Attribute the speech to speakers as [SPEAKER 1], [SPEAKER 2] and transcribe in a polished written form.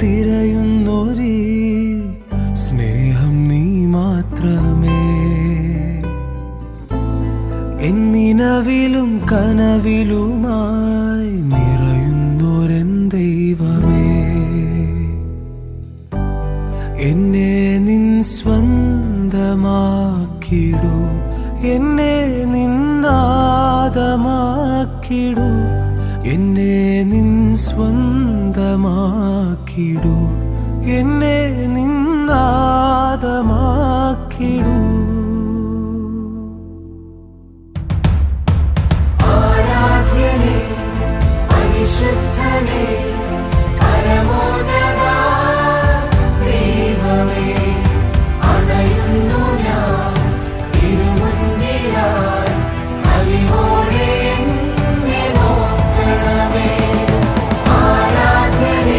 [SPEAKER 1] തിരയുന്നൊരീ സ്നേഹം നീ മാത്രമേ. എന്നിനവിലും കനവിലുമായി നിറയുന്നൊരൻ ദൈവമേ, എന്നെ നിൻ സ്വന്തമാക്കിടൂ, എന്നെ നിന്നാദമാക്കിടൂ, എന്നെ നിൻ സ്വന്തമാക്കിടൂ, എന്നെ നിന്നാദമാക്കിടൂ.